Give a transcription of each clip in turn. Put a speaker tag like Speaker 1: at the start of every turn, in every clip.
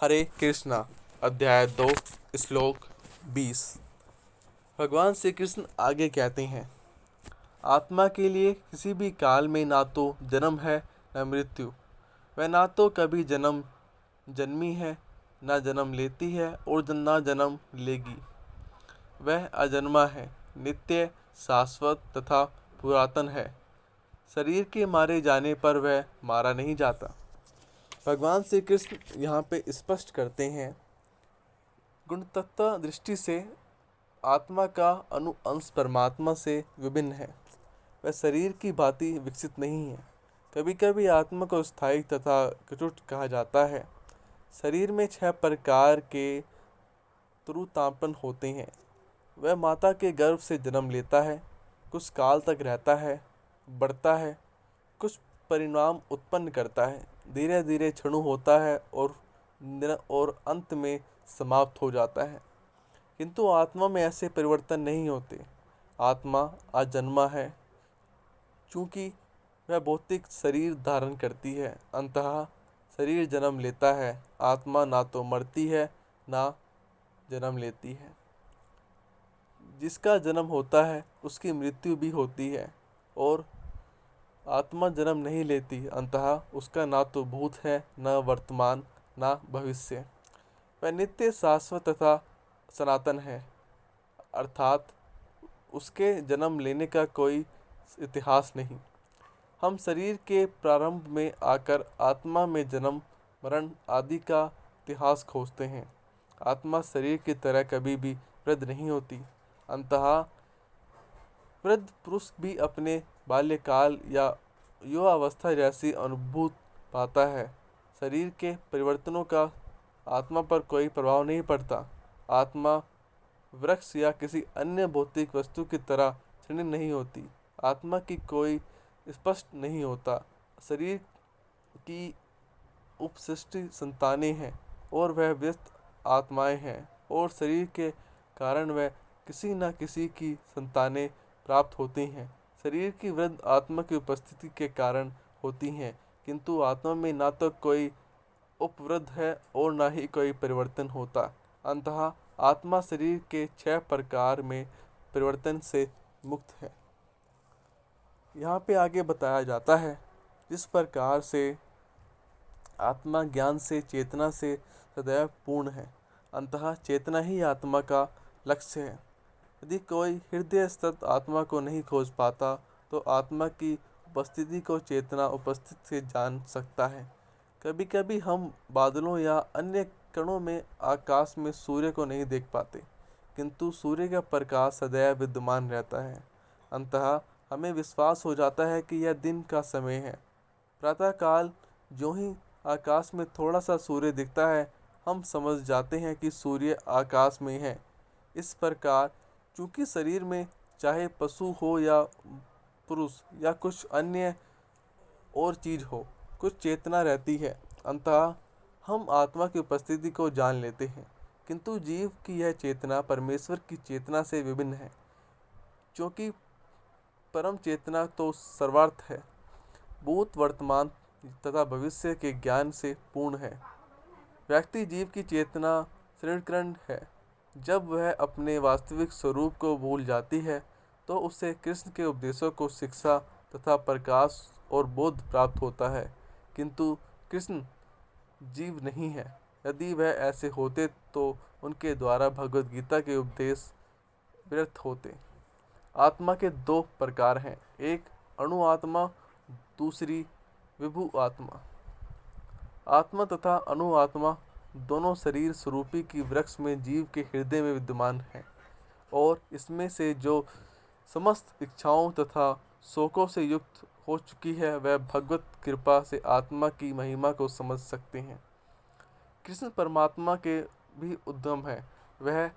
Speaker 1: हरे कृष्णा अध्याय 2 श्लोक 20। भगवान श्री कृष्ण आगे कहते हैं, आत्मा के लिए किसी भी काल में ना तो जन्म है न मृत्यु। वह ना तो कभी जन्मी है, ना जन्म लेती है और ना जन्म लेगी। वह अजन्मा है, नित्य, शाश्वत तथा पुरातन है। शरीर के मारे जाने पर वह मारा नहीं जाता। भगवान श्री कृष्ण यहाँ पे स्पष्ट करते हैं, गुणतत्व दृष्टि से आत्मा का अंश परमात्मा से विभिन्न है। वह शरीर की भांति विकसित नहीं है। कभी कभी आत्मा को स्थायी तथा कटुट कहा जाता है। शरीर में 6 प्रकार के तुरुतापन होते हैं। वह माता के गर्भ से जन्म लेता है, कुछ काल तक रहता है, बढ़ता है, कुछ परिणाम उत्पन्न करता है, धीरे धीरे क्षणु होता है और अंत में समाप्त हो जाता है। किंतु आत्मा में ऐसे परिवर्तन नहीं होते। आत्मा अजन्मा है, चूँकि वह भौतिक शरीर धारण करती है, अंततः शरीर जन्म लेता है। आत्मा ना तो मरती है ना जन्म लेती है। जिसका जन्म होता है उसकी मृत्यु भी होती है, और आत्मा जन्म नहीं लेती, अंततः उसका ना तो भूत है, न वर्तमान, न भविष्य। वह नित्य, शाश्वत तथा सनातन है, अर्थात उसके जन्म लेने का कोई इतिहास नहीं। हम शरीर के प्रारंभ में आकर आत्मा में जन्म, मरण आदि का इतिहास खोजते हैं। आत्मा शरीर की तरह कभी भी वृद्ध नहीं होती। अंततः वृद्ध पुरुष भी अपने बाल्यकाल या युवावस्था जैसी अनुभूति पाता है। शरीर के परिवर्तनों का आत्मा पर कोई प्रभाव नहीं पड़ता। आत्मा वृक्ष या किसी अन्य भौतिक वस्तु की तरह क्षीण नहीं होती। आत्मा की कोई स्पष्ट नहीं होता। शरीर की उपसृष्टि संतानें हैं और वह व्यस्त आत्माएं हैं, और शरीर के कारण वह किसी न किसी की संतानें प्राप्त होती हैं। शरीर की वृद्ध आत्मा की उपस्थिति के कारण होती हैं, किंतु आत्मा में ना तो कोई उपवृद्ध है और ना ही कोई परिवर्तन होता। अंततः आत्मा शरीर के 6 प्रकार में परिवर्तन से मुक्त है। यहाँ पे आगे बताया जाता है, जिस प्रकार से आत्मा ज्ञान से, चेतना से सदैव पूर्ण है, अंततः चेतना ही आत्मा का लक्ष्य है। यदि कोई हृदय स्थित आत्मा को नहीं खोज पाता, तो आत्मा की उपस्थिति को चेतना उपस्थित से जान सकता है। कभी कभी हम बादलों या अन्य कणों में आकाश में सूर्य को नहीं देख पाते, किंतु सूर्य का प्रकाश सदैव विद्यमान रहता है। अंततः हमें विश्वास हो जाता है कि यह दिन का समय है। प्रातःकाल जो ही आकाश में थोड़ा सा सूर्य दिखता है, हम समझ जाते हैं कि सूर्य आकाश में है। इस प्रकार चूँकि शरीर में चाहे पशु हो या पुरुष या कुछ अन्य और चीज़ हो, कुछ चेतना रहती है। अंततः हम आत्मा की उपस्थिति को जान लेते हैं, किंतु जीव की यह चेतना परमेश्वर की चेतना से विभिन्न है, क्योंकि परम चेतना तो सर्वार्थ है, भूत, वर्तमान तथा भविष्य के ज्ञान से पूर्ण है। व्यक्ति जीव की चेतना श्रेणीकरण है। जब वह अपने वास्तविक स्वरूप को भूल जाती है, तो उसे कृष्ण के उपदेशों को शिक्षा तथा प्रकाश और बोध प्राप्त होता है, किंतु कृष्ण जीव नहीं है। यदि वह ऐसे होते तो उनके द्वारा भगवद गीता के उपदेश व्यर्थ होते। आत्मा के 2 प्रकार हैं, एक अणु आत्मा, दूसरी विभु आत्मा। आत्मा तथा अणु आत्मा दोनों शरीर स्वरूपी की वृक्ष में जीव के हृदय में विद्यमान है, और इसमें से जो समस्त इच्छाओं तथा शोकों से युक्त हो चुकी है, वह भगवत कृपा से आत्मा की महिमा को समझ सकते हैं। कृष्ण परमात्मा के भी उद्यम है, वह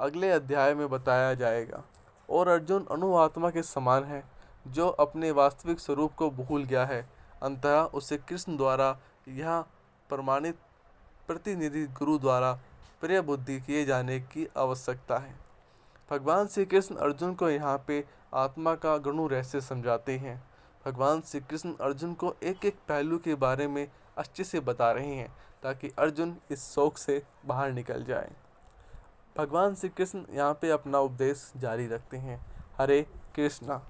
Speaker 1: अगले अध्याय में बताया जाएगा। और अर्जुन अणु आत्मा के समान है, जो अपने वास्तविक स्वरूप को भूल गया है। अंततः उसे कृष्ण द्वारा यह प्रमाणित प्रतिनिधि गुरु द्वारा प्रिय बुद्धि किए जाने की आवश्यकता है। भगवान श्री कृष्ण अर्जुन को यहाँ पे आत्मा का गणु रहस्य समझाते हैं। भगवान श्री कृष्ण अर्जुन को एक एक पहलू के बारे में अच्छे से बता रहे हैं, ताकि अर्जुन इस शोक से बाहर निकल जाए। भगवान श्री कृष्ण यहाँ पे अपना उपदेश जारी रखते हैं। हरे कृष्णा।